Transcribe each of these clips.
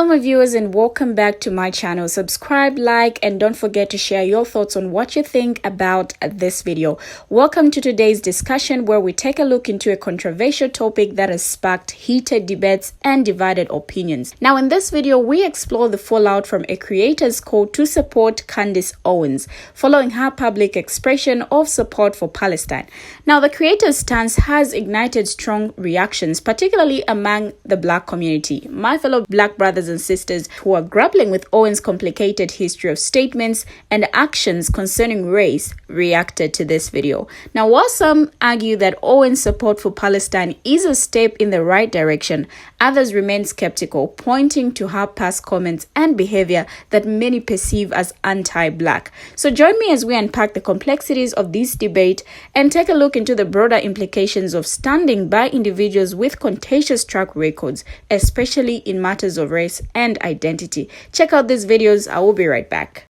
Hello my viewers and welcome back to my channel. Subscribe, like, and don't forget to share your thoughts on what you think about this video. Welcome to today's discussion where we take a look into a controversial topic that has sparked heated debates and divided opinions. Now in this video, we explore the fallout from a creator's call to support Candice Owens following her public expression of support for Palestine. Now the creator's stance has ignited strong reactions, particularly among the Black community. My fellow Black brothers and sisters who are grappling with Owens' complicated history of statements and actions concerning race reacted to this video. Now, while some argue that Owens' support for Palestine is a step in the right direction, others remain skeptical, pointing to her past comments and behavior that many perceive as anti-Black. So join me as we unpack the complexities of this debate and take a look into the broader implications of standing by individuals with contentious track records, especially in matters of race and identity. Check out these videos. I will be right back.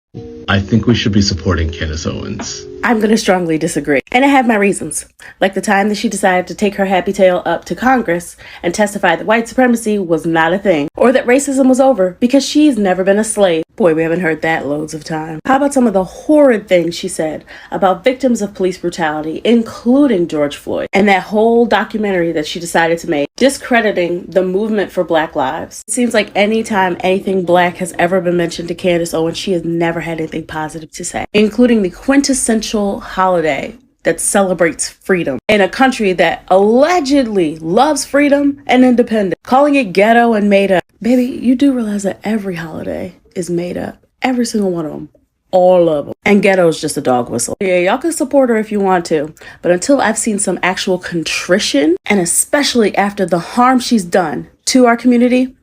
I think we should be supporting Candace Owens. I'm going to strongly disagree. And I have my reasons. Like the time that she decided to take her happy tail up to Congress and testify that white supremacy was not a thing, or that racism was over because she's never been a slave. Boy, we haven't heard that loads of time. How about some of the horrid things she said about victims of police brutality, including George Floyd, and that whole documentary that she decided to make, discrediting the movement for Black lives. It seems like anytime anything Black has ever been mentioned to Candace Owens, she has never had anything positive to say, including the quintessential holiday that celebrates freedom in a country that allegedly loves freedom and independence, calling it ghetto and made up. Baby, you do realize that every holiday is made up. Every single one of them. All of them. And ghetto is just a dog whistle. Yeah, y'all can support her if you want to, but until I've seen some actual contrition, and especially after the harm she's done to our community,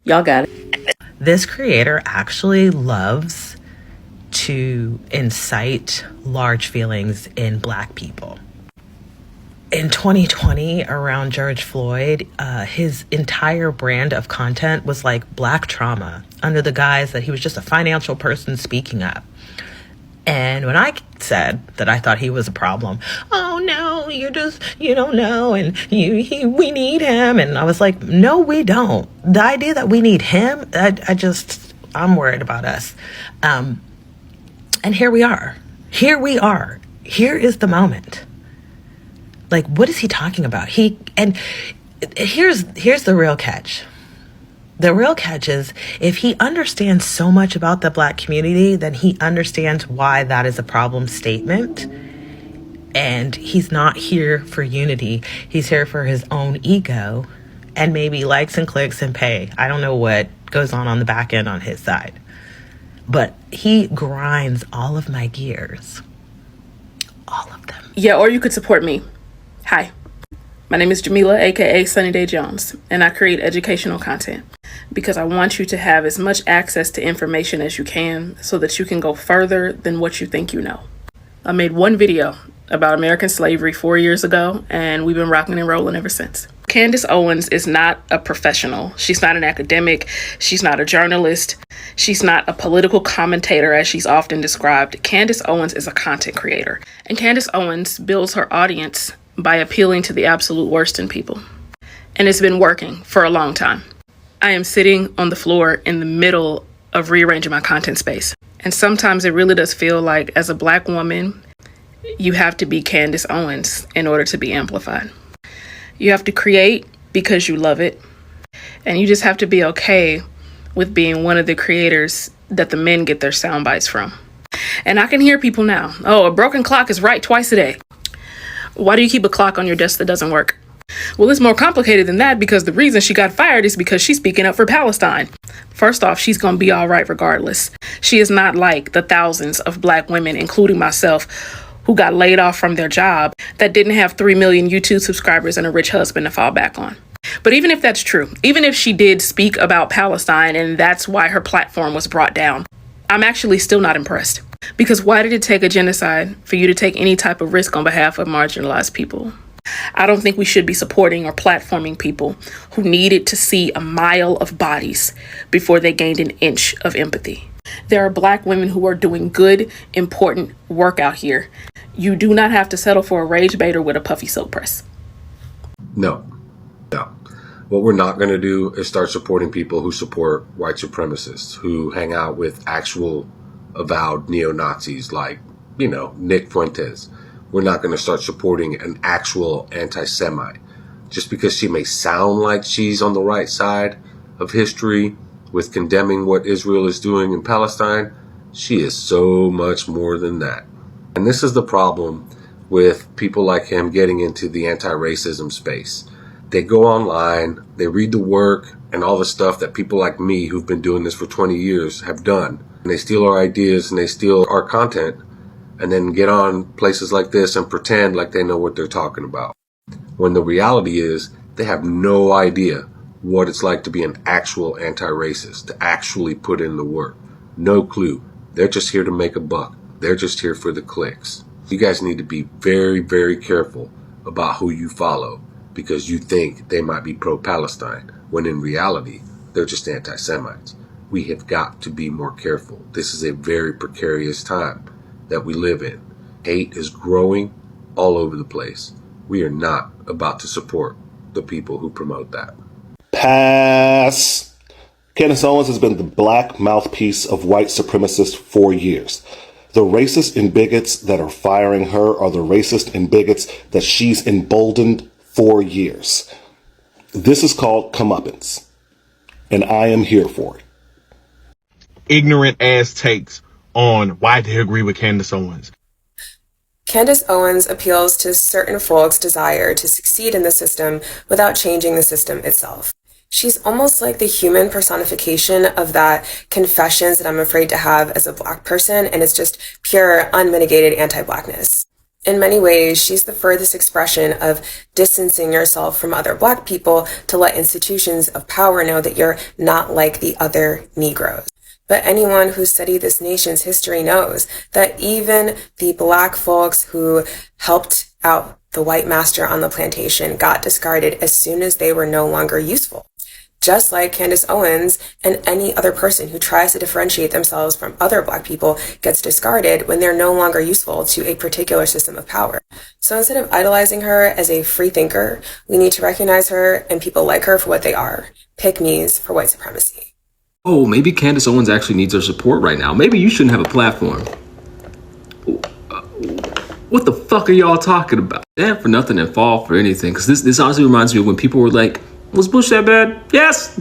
y'all got it. This creator actually loves to incite large feelings in Black people. In 2020, around George Floyd, his entire brand of content was like Black trauma, under the guise that he was just a financial person speaking up. And when I said that I thought he was a problem, oh no, you don't know, and we need him. And I was like, no, we don't. The idea that we need him, I'm worried about us. And here we are. Here is the moment. Like, what is he talking about? Here's the real catch. The real catch is, if he understands so much about the Black community, then he understands why that is a problem statement. And he's not here for unity. He's here for his own ego and maybe likes and clicks and pay. I don't know what goes on the back end on his side. But he grinds all of my gears. All of them. Yeah, or you could support me. Hi, my name is Jamila, aka Sunny Day Jones, and I create educational content because I want you to have as much access to information as you can so that you can go further than what you think you know. I made one video about American slavery 4 years ago, and we've been rocking and rolling ever since. Candace Owens is not a professional. She's not an academic. She's not a journalist. She's not a political commentator, as she's often described. Candace Owens is a content creator. And Candace Owens builds her audience by appealing to the absolute worst in people. And it's been working for a long time. I am sitting on the floor in the middle of rearranging my content space. And sometimes it really does feel like, as a Black woman, you have to be Candace Owens in order to be amplified. You have to create because you love it. And you just have to be okay with being one of the creators that the men get their sound bites from. And I can hear people now, oh, a broken clock is right twice a day. Why do you keep a clock on your desk that doesn't work? Well, it's more complicated than that, because the reason she got fired is because she's speaking up for Palestine. First off, she's going to be all right regardless. She is not like the thousands of Black women, including myself, who got laid off from their job that didn't have 3 million YouTube subscribers and a rich husband to fall back on. But even if that's true, even if she did speak about Palestine and that's why her platform was brought down, I'm actually still not impressed. Because why did it take a genocide for you to take any type of risk on behalf of marginalized people? I don't think we should be supporting or platforming people who needed to see a mile of bodies before they gained an inch of empathy. There are Black women who are doing good, important work out here. You do not have to settle for a rage baiter with a puffy silk press. No. What we're not going to do is start supporting people who support white supremacists, who hang out with actual avowed neo-Nazis like, Nick Fuentes. We're not going to start supporting an actual anti-Semite. Just because she may sound like she's on the right side of history with condemning what Israel is doing in Palestine, she is so much more than that. And this is the problem with people like him getting into the anti-racism space. They go online, they read the work and all the stuff that people like me who've been doing this for 20 years have done. And they steal our ideas and they steal our content and then get on places like this and pretend like they know what they're talking about. When the reality is they have no idea what it's like to be an actual anti-racist, to actually put in the work. No clue. They're just here to make a buck. They're just here for the clicks. You guys need to be very, very careful about who you follow because you think they might be pro-Palestine, when in reality, they're just anti-Semites. We have got to be more careful. This is a very precarious time that we live in. Hate is growing all over the place. We are not about to support the people who promote that. Pass. Candace Owens has been the black mouthpiece of white supremacists for years. The racists and bigots that are firing her are the racists and bigots that she's emboldened for years. This is called comeuppance, and I am here for it. Ignorant ass takes on why they agree with Candace Owens. Candace Owens appeals to certain folks' desire to succeed in the system without changing the system itself. She's almost like the human personification of that confessions that I'm afraid to have as a black person, and it's just pure, unmitigated anti-blackness. In many ways, she's the furthest expression of distancing yourself from other black people to let institutions of power know that you're not like the other Negroes. But anyone who studied this nation's history knows that even the black folks who helped out the white master on the plantation got discarded as soon as they were no longer useful. Just like Candace Owens and any other person who tries to differentiate themselves from other black people gets discarded when they're no longer useful to a particular system of power. So instead of idolizing her as a free thinker, we need to recognize her and people like her for what they are, pick-me's for white supremacy. Oh, maybe Candace Owens actually needs our support right now. Maybe you shouldn't have a platform. What the fuck are y'all talking about? Stand for nothing and fall for anything. Because this honestly reminds me of when people were like, was Bush that bad? Yes.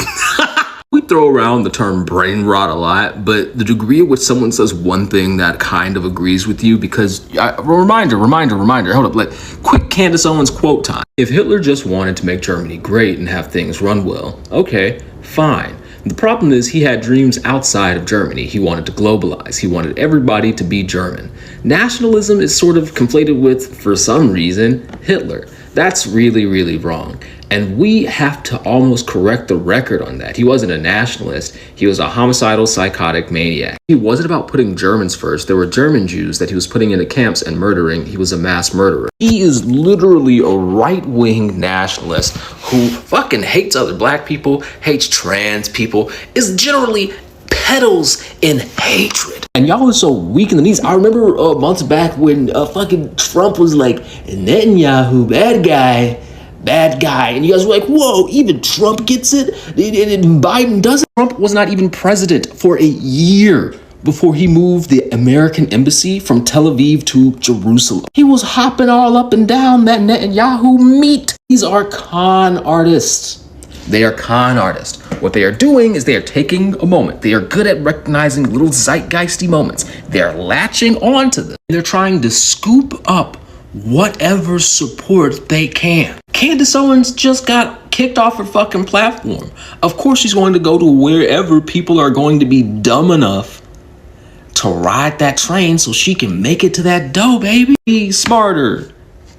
We throw around the term brain rot a lot, but the degree at which someone says one thing that kind of agrees with you, because reminder, hold up, like quick Candace Owens quote time. If Hitler just wanted to make Germany great and have things run well, okay, fine. The problem is he had dreams outside of Germany. He wanted to globalize. He wanted everybody to be German. Nationalism is sort of conflated with, for some reason, Hitler. That's really, really wrong. And we have to almost correct the record on that. He wasn't a nationalist. He was a homicidal, psychotic maniac. He wasn't about putting Germans first. There were German Jews that he was putting into camps and murdering. He was a mass murderer. He is literally a right-wing nationalist who fucking hates other black people, hates trans people, is generally peddles in hatred. And y'all are so weak in the knees. I remember months back when fucking Trump was like, Netanyahu, bad guy. And you guys were like, whoa, even Trump gets it? And Biden doesn't? Trump was not even president for a year before he moved the American embassy from Tel Aviv to Jerusalem. He was hopping all up and down that Netanyahu meat. These are con artists. They are con artists. What they are doing is they are taking a moment. They are good at recognizing little zeitgeisty moments. They're latching onto them. They're trying to scoop up whatever support they can. Candace Owens just got kicked off her fucking platform. Of course she's going to go to wherever people are going to be dumb enough to ride that train so she can make it to that dough, baby. Be smarter.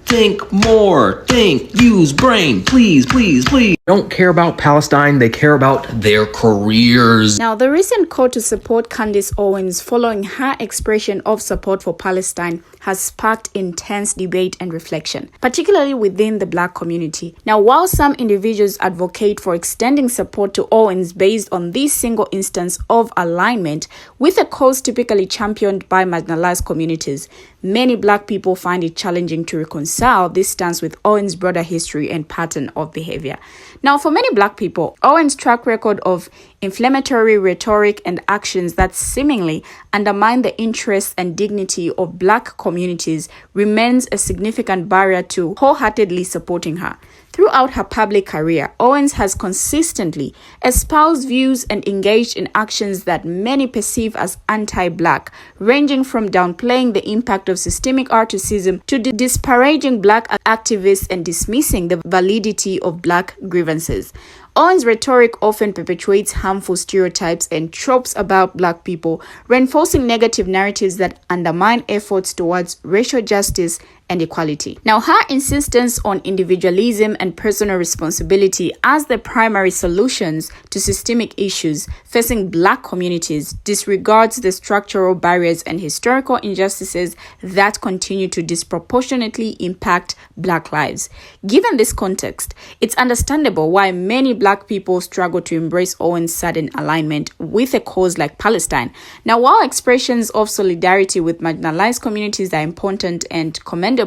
Think more. Think. Use brain. Please, please, please. They don't care about Palestine. They care about their careers. Now, the recent call to support Candace Owens following her expression of support for Palestine has sparked intense debate and reflection, particularly within the black community. Now, while some individuals advocate for extending support to Owens based on this single instance of alignment with a cause typically championed by marginalized communities, many black people find it challenging to reconcile this stance with Owens' broader history and pattern of behavior. Now, for many Black people, Owens' track record of inflammatory rhetoric and actions that seemingly undermine the interests and dignity of Black communities remains a significant barrier to wholeheartedly supporting her. Throughout her public career, Owens has consistently espoused views and engaged in actions that many perceive as anti-Black, ranging from downplaying the impact of systemic racism to disparaging Black activists and dismissing the validity of Black grievances. Owens' rhetoric often perpetuates harmful stereotypes and tropes about Black people, reinforcing negative narratives that undermine efforts towards racial justice and equality. Now, her insistence on individualism and personal responsibility as the primary solutions to systemic issues facing Black communities disregards the structural barriers and historical injustices that continue to disproportionately impact Black lives. Given this context, it's understandable why many Black people struggle to embrace Owens' sudden alignment with a cause like Palestine. Now, while expressions of solidarity with marginalized communities are important and commendable,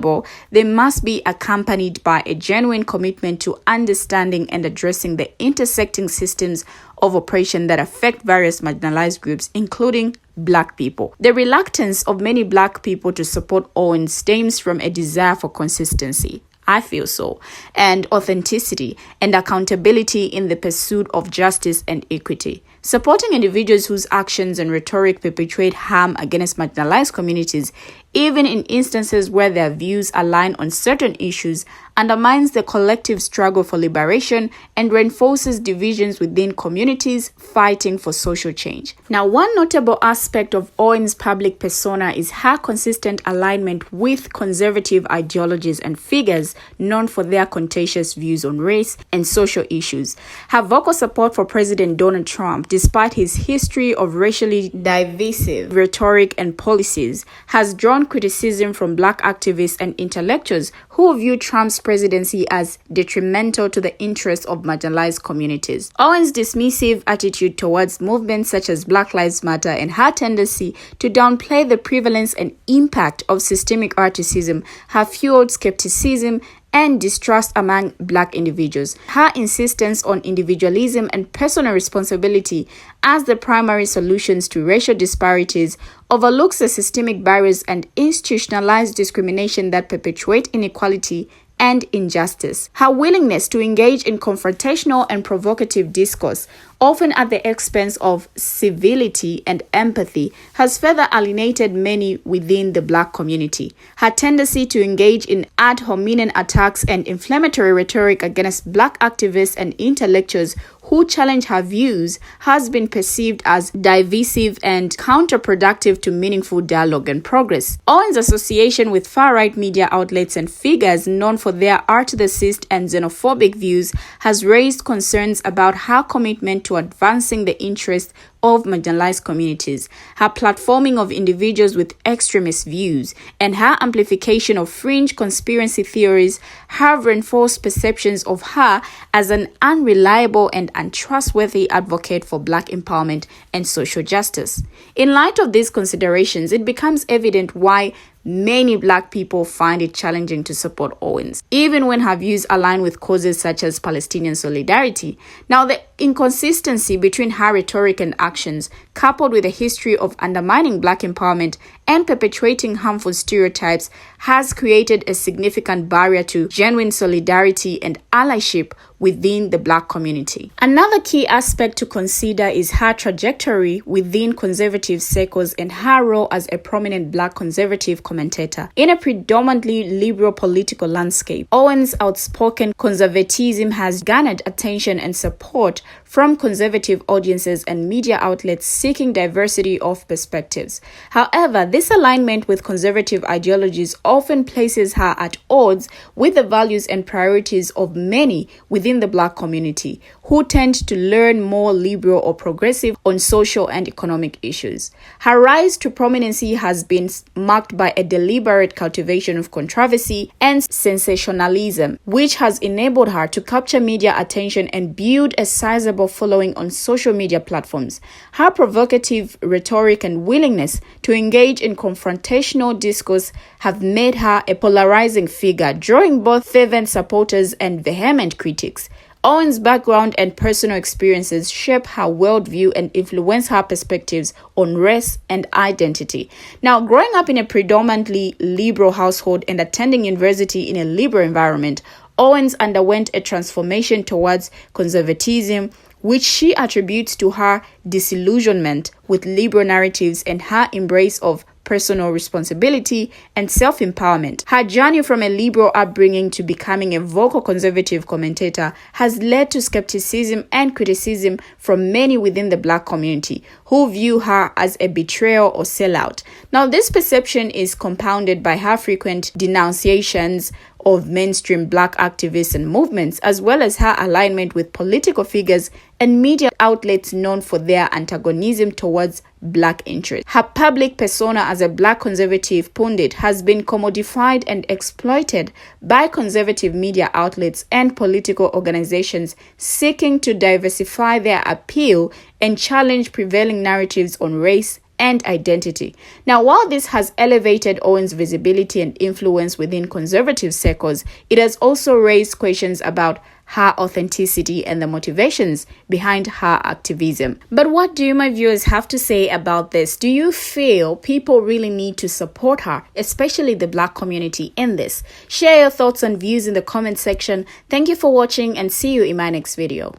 they must be accompanied by a genuine commitment to understanding and addressing the intersecting systems of oppression that affect various marginalized groups, including Black people. The reluctance of many Black people to support Owens stems from a desire for consistency, I feel so, and authenticity and accountability in the pursuit of justice and equity. Supporting individuals whose actions and rhetoric perpetuate harm against marginalized communities, even in instances where their views align on certain issues, undermines the collective struggle for liberation and reinforces divisions within communities fighting for social change. Now, one notable aspect of Owens' public persona is her consistent alignment with conservative ideologies and figures known for their contentious views on race and social issues. Her vocal support for President Donald Trump, despite his history of racially divisive rhetoric and policies, has drawn criticism from Black activists and intellectuals who view Trump's presidency as detrimental to the interests of marginalized communities. Owens' dismissive attitude towards movements such as Black Lives Matter and her tendency to downplay the prevalence and impact of systemic racism have fueled skepticism and distrust among Black individuals. Her insistence on individualism and personal responsibility as the primary solutions to racial disparities overlooks the systemic barriers and institutionalized discrimination that perpetuate inequality and injustice. Her willingness to engage in confrontational and provocative discourse, often at the expense of civility and empathy, has further alienated many within the Black community. Her tendency to engage in ad hominem attacks and inflammatory rhetoric against Black activists and intellectuals who challenge her views has been perceived as divisive and counterproductive to meaningful dialogue and progress. Owens' association with far-right media outlets and figures known for their artistic and xenophobic views has raised concerns about her commitment to advancing the interests of marginalized communities. Her platforming of individuals with extremist views and her amplification of fringe conspiracy theories have reinforced perceptions of her as an unreliable and untrustworthy advocate for Black empowerment and social justice. In light of these considerations, it becomes evident why many Black people find it challenging to support Owens, even when her views align with causes such as Palestinian solidarity. Now, the inconsistency between her rhetoric and actions, coupled with a history of undermining Black empowerment and perpetuating harmful stereotypes, has created a significant barrier to genuine solidarity and allyship within the Black community. Another key aspect to consider is her trajectory within conservative circles and her role as a prominent Black conservative commentator. In a predominantly liberal political landscape, Owens' outspoken conservatism has garnered attention and support from conservative audiences and media outlets seeking diversity of perspectives. However, this alignment with conservative ideologies often places her at odds with the values and priorities of many within the Black community, who tend to learn more liberal or progressive on social and economic issues. Her rise to prominency has been marked by a deliberate cultivation of controversy and sensationalism, which has enabled her to capture media attention and build a sizable following on social media platforms. Her provocative rhetoric and willingness to engage in confrontational discourse have made her a polarizing figure, drawing both fervent supporters and vehement critics. Owens' background and personal experiences shape her worldview and influence her perspectives on race and identity. Now, growing up in a predominantly liberal household and attending university in a liberal environment, Owens underwent a transformation towards conservatism, which she attributes to her disillusionment with liberal narratives and her embrace of personal responsibility and self-empowerment. Her journey from a liberal upbringing to becoming a vocal conservative commentator has led to skepticism and criticism from many within the Black community, who view her as a betrayal or sellout. Now, this perception is compounded by her frequent denunciations of mainstream Black activists and movements, as well as her alignment with political figures and media outlets known for their antagonism towards Black interests. Her public persona as a Black conservative pundit has been commodified and exploited by conservative media outlets and political organizations seeking to diversify their appeal and challenge prevailing narratives on race and identity. Now, while this has elevated Owens' visibility and influence within conservative circles, it has also raised questions about her authenticity and the motivations behind her activism. But what do you, my viewers, have to say about this? Do you feel people really need to support her, especially the Black community, in this? Share your thoughts and views in the comment section. Thank you for watching and see you in my next video.